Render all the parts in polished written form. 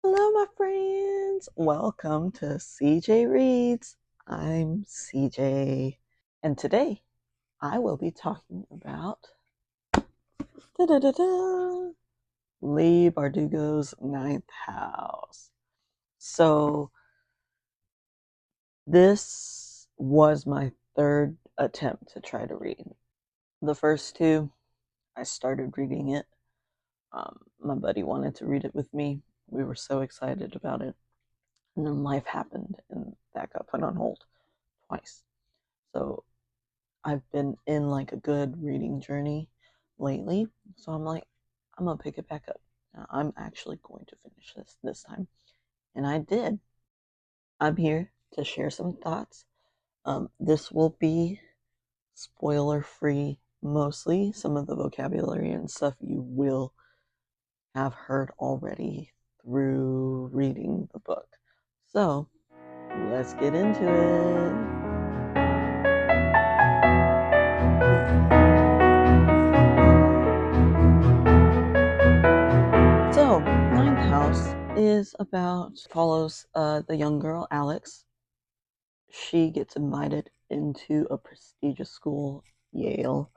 Hello, my friends. Welcome to CJ Reads. I'm CJ, and today I will be talking about Leigh Bardugo's Ninth House. So, this was my third attempt to try to read. The first two, I started reading it. My buddy wanted to read it with me. We were so excited about it. And then life happened, and that got put on hold twice. So I've been in like a good reading journey lately. So I'm like, I'm gonna pick it back up. Now, I'm actually going to finish this time. And I did. I'm here to share some thoughts. This will be spoiler free mostly. Some of the vocabulary and stuff you will have heard already through reading the book. So let's get into it. So, Ninth House follows the young girl, Alex. She gets invited into a prestigious school, Yale.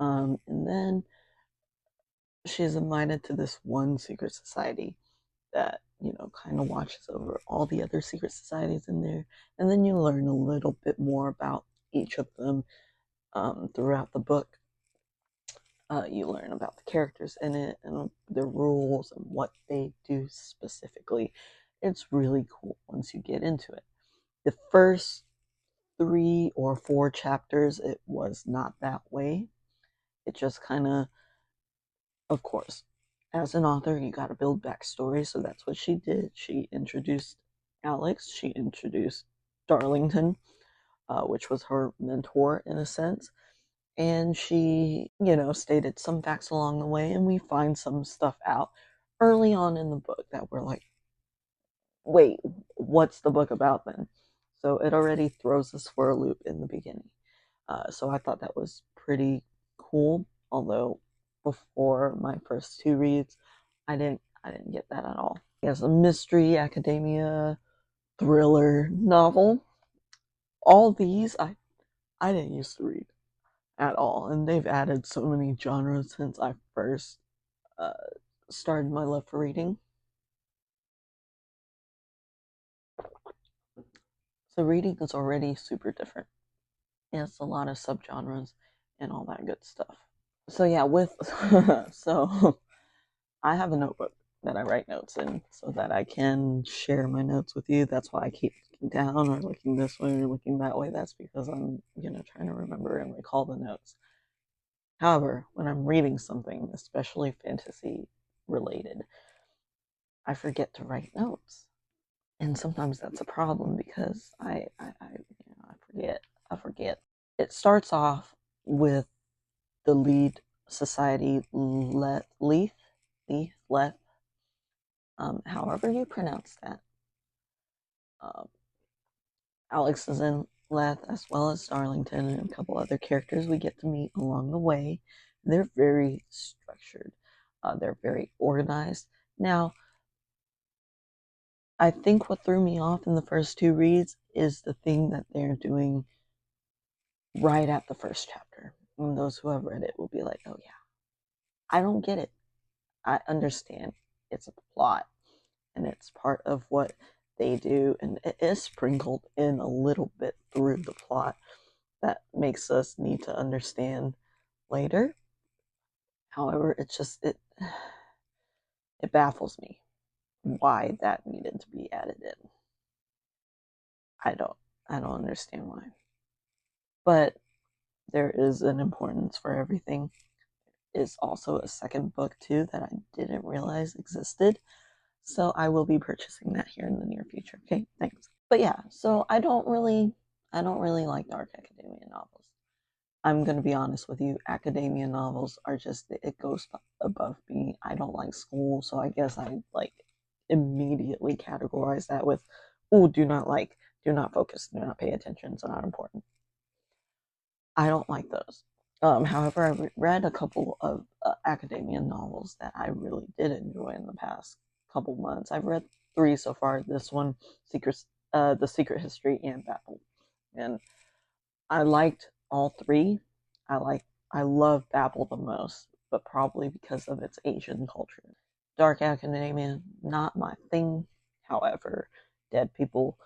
And then she's invited to this one secret society that, kind of watches over all the other secret societies in there. And then you learn a little bit more about each of them throughout the book. You learn about the characters in it and their rules and what they do specifically. It's really cool once you get into it. The first 3 or 4 chapters, it was not that way. It just kind of course, as an author, you got to build backstory. So that's what she did. She introduced Alex, she introduced Darlington, which was her mentor in a sense. And she, stated some facts along the way, and we find some stuff out early on in the book that we're like, wait, what's the book about then? So it already throws us for a loop in the beginning. So I thought that was pretty cool. Although before my first 2 reads, I didn't get that at all. It's a mystery academia thriller novel. All these I didn't used to read at all, and they've added so many genres since I first uh, started my love for reading. So reading is already super different. It's a lot of subgenres and all that good stuff. So yeah, with so I have a notebook that I write notes in so that I can share my notes with you. That's why I keep looking down or looking this way or looking that way. That's because I'm, trying to remember and recall the notes. However, when I'm reading something, especially fantasy related, I forget to write notes. And sometimes that's a problem because I forget. I forget. It starts off with the lead society, Leith, however you pronounce that. Um, Alex is in Leth as well as Darlington and a couple other characters we get to meet along the way. They're very structured. They're very organized. Now, I think what threw me off in the first 2 reads is the thing that they're doing right at the first chapter. And those who have read it will be like, oh yeah, I don't get it. I understand it's a plot and it's part of what they do, and it is sprinkled in a little bit through the plot that makes us need to understand later. However, it baffles me why that needed to be added in. I don't I don't understand why. But there is an importance for everything. Is also a second book too that I didn't realize existed. So I will be purchasing that here in the near future. Okay, thanks. But yeah, so I don't really like dark academia novels. I'm gonna be honest with you. Academia novels are just it goes above me. I don't like school, so I guess I like immediately categorize that with, oh, do not like, do not focus, do not pay attention. It's not important. I don't like those. However, I read a couple of academia novels that I really did enjoy in the past couple months. I've read 3 so far. This one, The Secret History, and Babel. And I liked all 3. I love Babel the most, but probably because of its Asian culture. Dark academia, not my thing. However, dead people,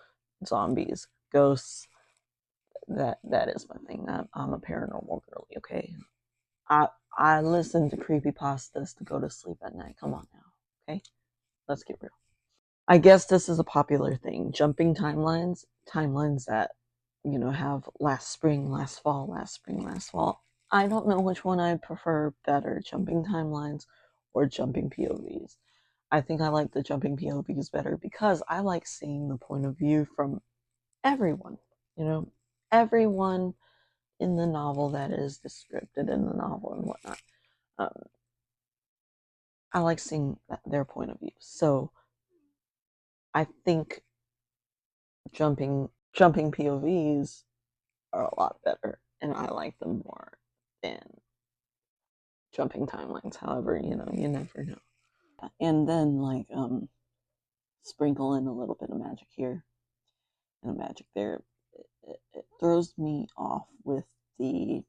zombies, ghosts, that is my thing. I'm a paranormal girly, okay? I I listen to creepypastas to go to sleep at night. Come on now, okay? Let's get real. I guess this is a popular thing. Jumping timelines that, have last spring, last fall, last spring, last fall. I don't know which one I prefer better, jumping timelines or jumping POVs. I think I like the jumping POVs better because I like seeing the point of view from everyone, you know, everyone in the novel that is described in the novel and whatnot. Um, I like seeing their point of view. So I think jumping POVs are a lot better, and I like them more than jumping timelines. However, you never know. And then sprinkle in a little bit of magic here and a magic there. It throws me off with the.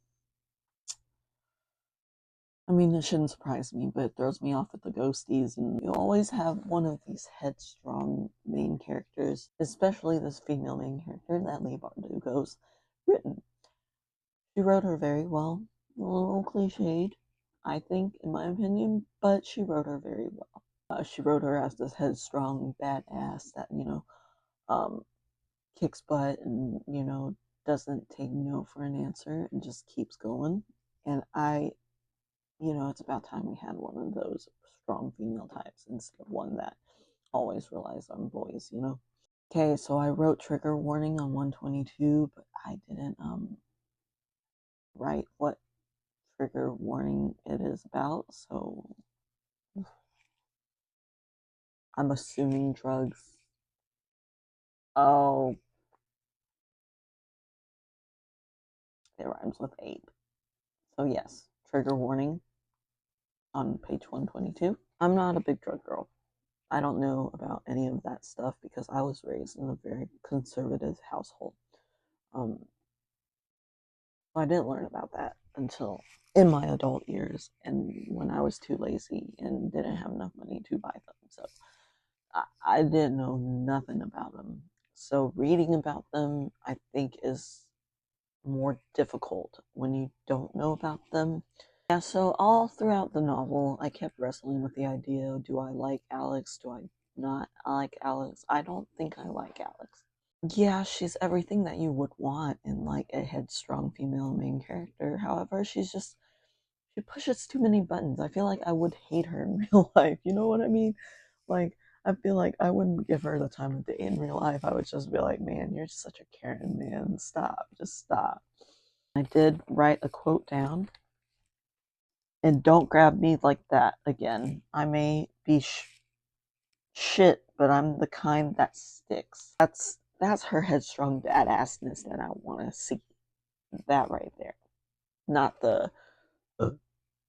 I mean, it shouldn't surprise me, but it throws me off with the ghosties, and you always have one of these headstrong main characters, especially this female main character that Leigh Bardugo's written. She wrote her very well, a little cliched, I think, in my opinion, but she wrote her very well. She wrote her as this headstrong badass that, um, kicks butt and, doesn't take no for an answer and just keeps going. And it's about time we had one of those strong female types instead of one that always relies on boys. Okay, so I wrote trigger warning on 122, but I didn't write what trigger warning it is about, so I'm assuming drugs. Oh, it rhymes with ape. So yes, trigger warning on page 122. I'm not a big drug girl. I don't know about any of that stuff because I was raised in a very conservative household. Um, I didn't learn about that until in my adult years and when I was too lazy and didn't have enough money to buy them. So I didn't know nothing about them. So reading about them, I think, is more difficult when you don't know about them. Yeah, so all throughout the novel, I kept wrestling with the idea, do I like Alex? Do I not like Alex? I don't think I like Alex. Yeah, she's everything that you would want in like a headstrong female main character. However, she pushes too many buttons. I feel like I would hate her in real life. You know what I mean? Like, I feel like I wouldn't give her the time of day in real life. I would just be like, man, you're such a Karen, man. Stop. Just stop. I did write a quote down. And don't grab me like that again. I may be shit, but I'm the kind that sticks. That's her headstrong badassness that I want to see. That right there. Not the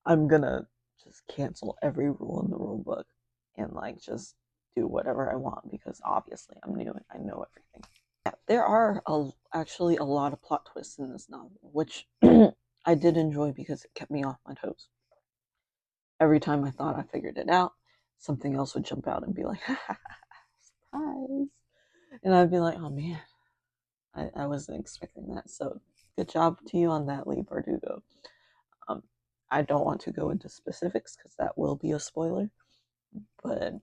I'm gonna just cancel every rule in the rule book and like just do whatever I want because obviously I'm new and I know everything. Yeah, there are actually a lot of plot twists in this novel, which I did enjoy because it kept me off my toes. Every time I thought I figured it out, something else would jump out and be like, ha ha ha, surprise. And I'd be like, oh man, I wasn't expecting that. So good job to you on that, Leigh Bardugo. Um, I don't want to go into specifics because that will be a spoiler, but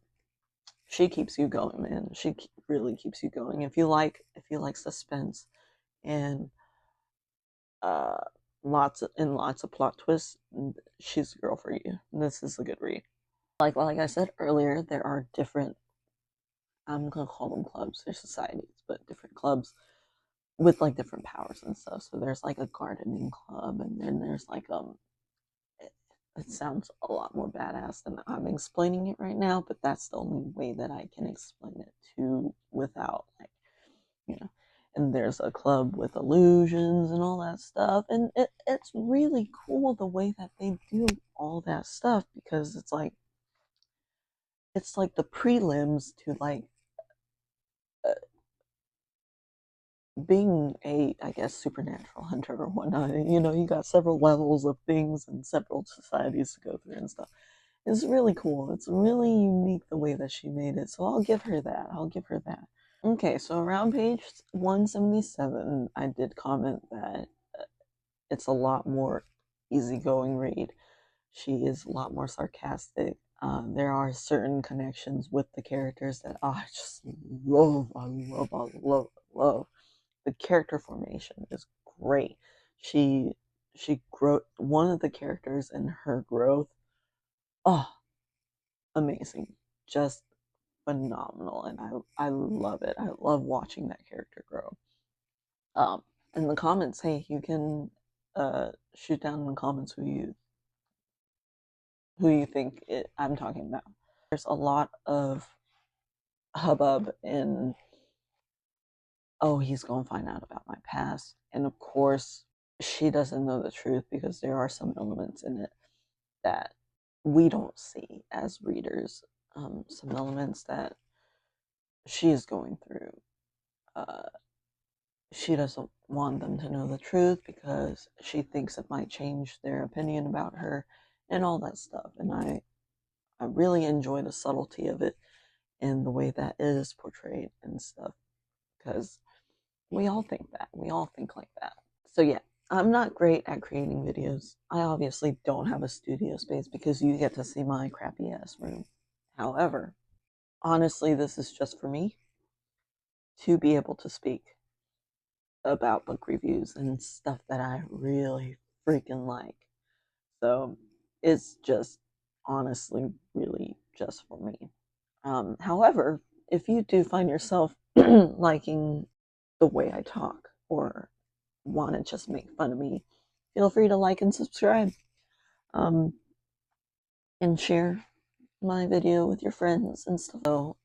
she keeps you going, man. She really keeps you going. If you like suspense and uh lots of plot twists, she's the girl for you. This is a good read. Like I said earlier, there are different, I'm gonna call them clubs, they're societies, but different clubs with like different powers and stuff. So there's like a gardening club, and then there's like it, it sounds a lot more badass than I'm explaining it right now, but that's the only way that I can explain it to without like, you know. And there's a club with illusions and all that stuff, and it's really cool the way that they do all that stuff because it's like it's like the prelims to like uh, being a, I guess, supernatural hunter or whatnot. You know, you got several levels of things and several societies to go through and stuff. It's really cool. It's really unique the way that she made it. So I'll give her that. I'll give her that. Okay, so around page 177, I did comment that it's a lot more easygoing read. She is a lot more sarcastic. There are certain connections with the characters that I just love. I love, I love, love. The character formation is great. She grow one of the characters and her growth. Oh, amazing. Just phenomenal, and I love it. I love watching that character grow. In the comments, hey, you can shoot down in the comments who you think I'm talking about. There's a lot of hubbub in, oh, he's going to find out about my past, and of course she doesn't know the truth because there are some elements in it that we don't see as readers. Some elements that she is going through. Uh, she doesn't want them to know the truth because she thinks it might change their opinion about her and all that stuff. And I really enjoy the subtlety of it and the way that is portrayed and stuff because we all think that. We all think like that. So, yeah, I'm not great at creating videos. I obviously don't have a studio space because you get to see my crappy ass room. However, honestly, this is just for me to be able to speak about book reviews and stuff that I really freaking like. So it's just honestly really just for me. However, if you do find yourself liking the way I talk or want to just make fun of me, feel free to like and subscribe um, and share my video with your friends and stuff. So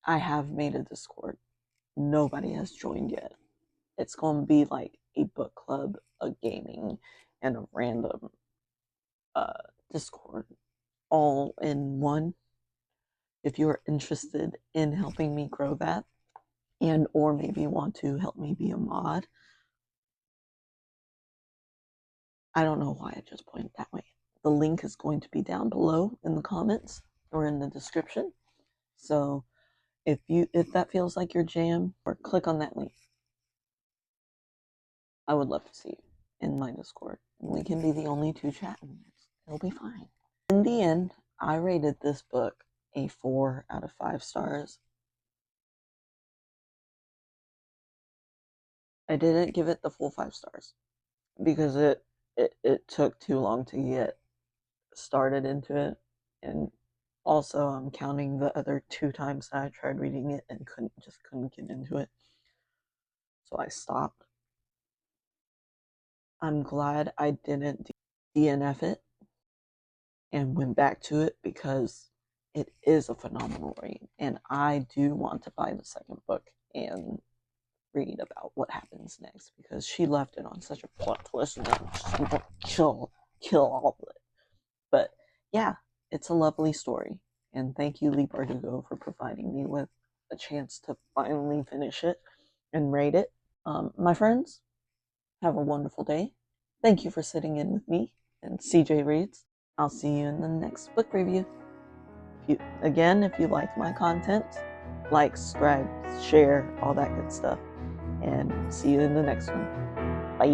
I have made a Discord. Nobody has joined yet. It's going to be like a book club, a gaming, and a random Discord all in one. If you're interested in helping me grow that and or maybe want to help me be a mod, I don't know why I just pointed that way. The link is going to be down below in the comments or in the description. So if that feels like your jam, or click on that link. I would love to see you in my Discord. We can be the only two chatting. It'll be fine. In the end, I rated this book a 4 out of 5 stars. I didn't give it the full 5 stars because it took too long to get started into it, and also I'm counting the other 2 times that I tried reading it and couldn't get into it, so I stopped. I'm glad I didn't DNF it and went back to it because it is a phenomenal read, and I do want to buy the second book and read about what happens next because she left it on such a plot twist and I'm just gonna kill all of it. But yeah, it's a lovely story, and thank you, Leigh Bardugo, for providing me with a chance to finally finish it and rate it. My friends, have a wonderful day. Thank you for sitting in with me and CJ Reads. I'll see you in the next book review. If you like my content, like, subscribe, share, all that good stuff. And see you in the next one. Bye.